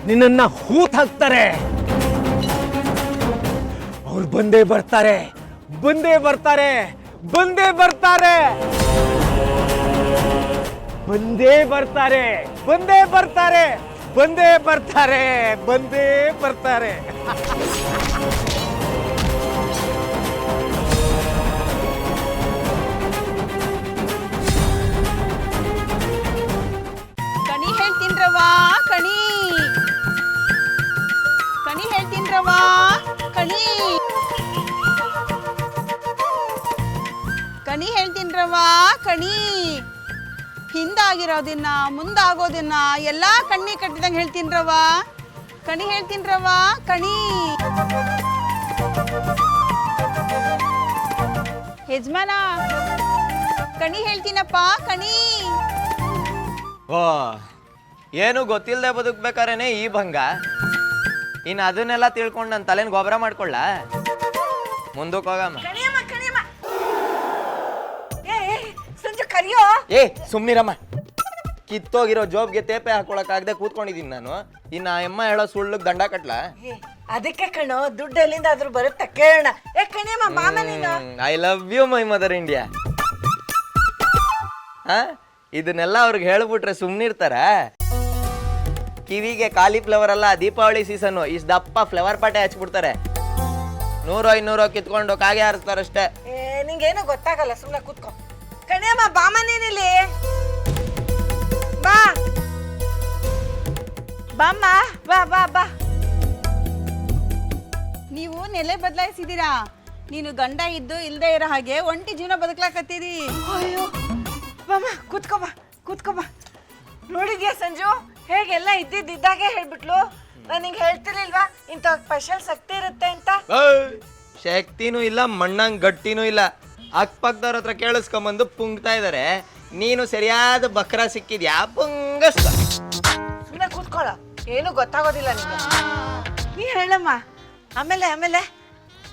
ನಿನ್ನನ್ನ ಹೂತ್ ಹಾಕ್ತಾರೆ. ಅವ್ರು ಬಂದೇ ಬರ್ತಾರೆ, ಬಂದೇ ಬರ್ತಾರೆ, ಬಂದೇ ಬರ್ತಾರೆ, ಬಂದೇ ಬರ್ತಾರೆ, ಬಂದೇ ಬರ್ತಾರೆ, ಬಂದೇ ಬರ್ತಾರೆ, ಬಂದೇ ಬರ್ತಾರೆ. ಕಣಿ ಹೇಳ್ತೀನ್ರವ್ವ, ಕಣಿ ಕಣಿ ಹೇಳ್ತೀನ್ರವ್ವ, ಕಣಿ ಕಣಿ ಹೇಳ್ತೀನ್ರವ್ವ, ಕಣಿ ಹಿಂದಾಗಿರೋದಿನ್ನ ಮುಂದಾಗೋದಿನ್ನ ಎಲ್ಲ ಕಣ್ಣಿ ಕಟ್ಟಿದಂಗೆ ಹೇಳ್ತೀನ್ರವ್ವ, ಕಣಿ ಹೇಳ್ತೀನ್ರವ್ವ, ಕಣಿ ಯಜಮಾನ ಕಣಿ ಹೇಳ್ತೀನಪ್ಪ, ಕಣಿ. ಓ, ಏನು ಗೊತ್ತಿಲ್ಲದೆ ಬದುಕ್ಬೇಕಾರೇನೆ ಈ ಭಂಗ. ಇನ್ನು ಅದನ್ನೆಲ್ಲ ತಿಳ್ಕೊಂಡು ನನ್ನ ತಲೆನ ಗೊಬ್ಬರ ಮಾಡ್ಕೊಳ್ಳ. ಮುಂದಕ್ಕೆ ಹೋಗಮ್ಮ. ಸಂಜೆ ಕರಿಯೋ. ಏ ಸುಮ್ನಿರಮ್ಮ. ಕಿತ್ತೋಗಿರೋ ಜೋಬ್ಗೆ ತೇಪೆ ಹಾಕೊಳಕ್ಕಾಗದೆ ಕೂತ್ಕೊಂಡಿದ್ದೀನಿ ನಾನು. ಇನ್ನು ಅಮ್ಮ ಹೇಳೋ ಸುಳ್ಳಿಗೆ ದಂಡ ಕಟ್ಲ. ಅದಕ್ಕೆ ಕಣೋ, ದುಡ್ಡು ಎಲ್ಲಿಂದಾದ್ರೂ ಬರುತ್ತಾ ಕೇಳೋಣ. ಏ ಕಣಿಯಮ್ಮ, ಮಾಮ ನೀನು. I love you my mother India. ಇದನ್ನೆಲ್ಲ ಅವ್ರಿಗೆ ಹೇಳ್ಬಿಟ್ರೆ ಸುಮ್ನಿರ್ತಾರ? ಕಿವಿಗೆ ಕಾಲಿಫ್ಲವರ್ ಅಲ್ಲ, ದೀಪಾವಳಿ ಸೀಸನ್ ಇಷ್ಟು ದಪ್ಪ ಫ್ಲವರ್ ಪಾಟೆ ಹಚ್ಬಿಡ್ತಾರೆ. 100-200 ಕಿತ್ಕೊಂಡು ಕಾಗೆ ಹಾರಿಸ್ತಾರಷ್ಟೇ. ನಿಂಗೇನು ಗೊತ್ತಾಗಲ್ಲ, ಸುಮ್ಮನೆ ಕೂತ್ಕೊ. ಕಣಿಯಮ್ಮ, ಬಾಮ ನೀನಿಲ್ಲಿ ಬಾ. ಬಾಮ್ಮ, ಬಾ ಬಾ ಬಾ. ನೀವು ನೆಲೆ ಬದಲಾಯಿಸಿದೀರಾ. ನೀನು ಗಂಡ ಇದ್ದು ಇಲ್ದೇ ಇರೋ ಹಾಗೆ ಒಂಟಿ ಜೀವನ ಬದುಕ್ಲಾಕತ್ತೀರಿ. ಅಯ್ಯೋ ಬಾಮ, ಕೂತ್ಕೋ ಬಾ, ಕೂತ್ಕೋ ಬಾ. ನೋಡಿದ್ಯಾ ಸಂಜು, ಹೇಗೆಲ್ಲ ಇದ್ದಿದ್ದಾಗೆ ಹೇಳ್ಬಿಟ್ಲು. ನಾನು ನಿಂಗೆ ಹೇಳ್ತಿರ್ಲಿಲ್ವಾ ಇಂಥ ಸ್ಪೆಷಲ್ ಶಕ್ತಿ ಇರುತ್ತೆ ಅಂತ? ಶಕ್ತಿನೂ ಇಲ್ಲ, ಮಣ್ಣಂಗ್ ಗಟ್ಟಿನೂ ಇಲ್ಲ. ಅಕ್ಕಪಕ್ಕದವ್ರ ಹತ್ರ ಕೇಳಿಸ್ಕೊಂಬಂದು ಪುಂಗ್ತಾ ಇದಾರೆ. ನೀನು ಸರಿಯಾದ ಬಕ್ರ ಸಿಕ್ಕಿದ್ಯಾ, ಪುಂಗಸ್ತ. ಸುಮ್ಮನೆ ಕೂತ್ಕೊಳ್ಳ, ಏನು ಗೊತ್ತಾಗೋದಿಲ್ಲ ನಿಂಗೆ. ನೀ ಹೇಳಮ್ಮ. ಆಮೇಲೆ ಆಮೇಲೆ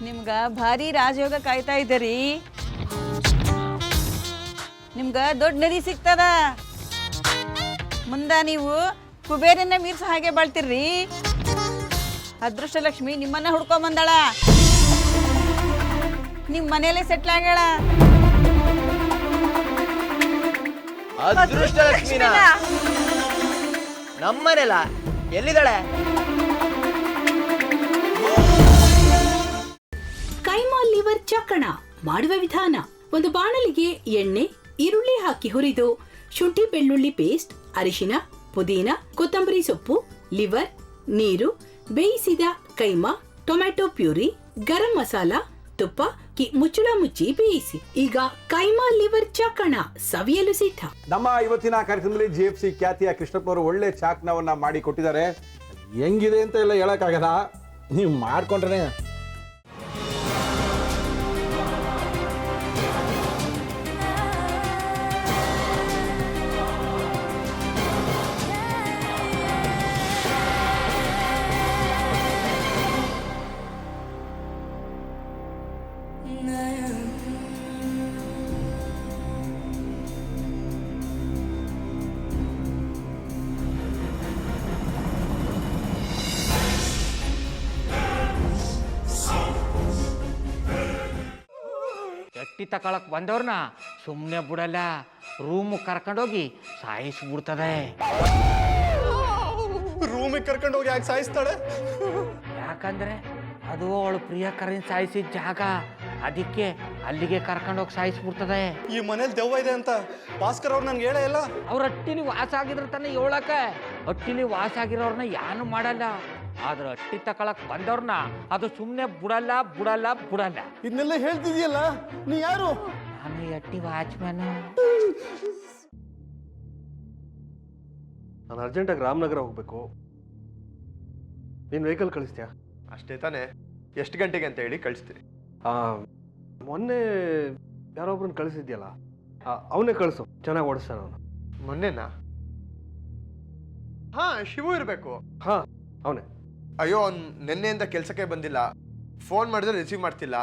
ನಿಮ್ಗ ಭಾರಿ ರಾಜಯೋಗ ಕಾಯ್ತಾ ಇದ್ದೀರಿ. ನಿಮ್ಗ ದೊಡ್ಡ ನದಿ ಸಿಗ್ತದ. ಮುಂದ ನೀವು ಕುಬೇರನ್ನ ಮೀರ್ಸ ಹಾಗೆ ಬಾಳ್ತಿರ್ರಿ. ಅದೃಷ್ಟ ಲಕ್ಷ್ಮಿ ನಿಮ್ಮನ್ನ ಹುಡ್ಕೊಂಬಂದಾಳ. ನಿಮ್ ಮನೇಲೆ ಸೆಟ್ಲ್ ಆಗ್ಯಾಳ. ಅದೃಷ್ಟ ಲಕ್ಷ್ಮಿನ ನಮ್ಮನೆಲ್ಲ ಎಲ್ಲಿದ್ದಾಳೆ? ಕೈಮಾ ಲಿವರ್ ಚಕ್ಕಣ ಮಾಡುವ ವಿಧಾನ: ಒಂದು ಬಾಣಲಿಗೆ ಎಣ್ಣೆ, ಈರುಳ್ಳಿ ಹಾಕಿ ಹುರಿದು ಶುಂಠಿ ಬೆಳ್ಳುಳ್ಳಿ ಪೇಸ್ಟ್, ಅರಿಶಿನ, ಪುದೀನ, ಕೊತ್ತಂಬರಿ ಸೊಪ್ಪು, ಲಿವರ್, ನೀರು, ಬೇಯಿಸಿದ ಕೈಮಾ, ಟೊಮ್ಯಾಟೊ ಪ್ಯೂರಿ, ಗರಂ ಮಸಾಲ, ತುಪ್ಪ ಮುಚ್ಚಳ ಮುಚ್ಚಿ ಬೇಯಿಸಿ. ಈಗ ಕೈಮಾ ಲಿವರ್ ಚಾಕಣ ಸವಿಯಲು ಸಿದ್ಧ. ನಮ್ಮ ಇವತ್ತಿನ ಕಾರ್ಯಕ್ರಮದಲ್ಲಿ GFC ಖ್ಯಾತಿಯ ಕೃಷ್ಣಪ್ಪ ಅವರು ಒಳ್ಳೆ ಚಾಕ್ನವನ್ನ ಮಾಡಿ ಕೊಟ್ಟಿದ್ದಾರೆ. ಹೆಂಗಿದೆ ಅಂತ ಎಲ್ಲ ಹೇಳಕ್ಕಾಗಲ್ಲ, ನೀವು ಮಾಡ್ಕೊಂಡ್ರೆ. ಎಟ್ಟಿ ತಕೊಳಕ್ ಬಂದವ್ರನ್ನ ಸುಮ್ಮನೆ ಬಿಡಲ್ಲ, ರೂಮ್ ಕರ್ಕೊಂಡೋಗಿ ಸಾಯಿಸ್ಬಿಡ್ತದೆ. ರೂಮಿಗೆ ಕರ್ಕೊಂಡು ಹೋಗಿ ಯಾಕೆ ಸಾಯಿಸ್ತಾಳೆ? ಯಾಕಂದ್ರೆ ಅದು ಅವಳು ಪ್ರಿಯಕರನ್ ಸಾಯಿಸಿದ ಜಾಗ, ಅದಕ್ಕೆ ಅಲ್ಲಿಗೆ ಕರ್ಕೊಂಡೋಗಿ ಸಾಯಿಸ್ಬಿಡ್ತದೆ. ಈ ಮನೇಲಿ ದೆವ್ವ ಇದೆ ಅಂತ ಭಾಸ್ಕರ್ ಅವ್ರು ನನ್ಗೆ ಹೇಳೇ ಇಲ್ಲ. ಅವ್ರ ಹಟ್ಟಿಲಿ ವಾಸ ಆಗಿದ್ರೆ ತಾನೆ ಹೇಳಕ. ಹಟ್ಟಿಲಿ ವಾಸ ಆಗಿರೋರ್ನ ಯಾನು ಮಾಡಲ್ಲ, ಆದ್ರೆ ಹಟ್ಟಿ ತಕೊಳಕ್ ಬಂದವ್ರನ್ನ ಅದು ಸುಮ್ಮನೆ ಬಿಡಲ್ಲ ಬಿಡಲ್ಲ ಬಿಡಲ್ಲ. ಇದನ್ನೆಲ್ಲ ಹೇಳ್ತಿದ್ಯಲ್ಲ, ನೀ ಯಾರು? ನಾನು ಹಟ್ಟಿ ವಾಚ್ಮ್ಯಾನು. ನಾನು ಅರ್ಜೆಂಟಾಗಿ ರಾಮನಗರ ಹೋಗ್ಬೇಕು. ನೀನು ವೆಹಿಕಲ್ ಕಳಿಸ್ತೀಯಾ? ಅಷ್ಟೇ ತಾನೆ. ಎಷ್ಟು ಗಂಟೆಗೆ ಅಂತ ಹೇಳಿ ಕಳಿಸ್ತೀನಿ. ಮೊನ್ನೆ ಯಾರೊಬ್ರನ್ನ ಕಳಿಸಿದ್ಯಲ್ಲ, ಅವನೇ ಕಳಿಸು, ಚೆನ್ನಾಗಿ ಓಡಿಸ್ತಾನ ಅವನು. ಮೊನ್ನೆನಾ? ಹಾ, ಶಿವು ಇರಬೇಕು. ಹಾ ಅವನೇ. ಅಯ್ಯೋ, ಅವ್ನು ನಿನ್ನೆಯಿಂದ ಕೆಲಸಕ್ಕೆ ಬಂದಿಲ್ಲ. ಫೋನ್ ಮಾಡಿದ್ರೆ ರಿಸೀವ್ ಮಾಡ್ತಿಲ್ಲ.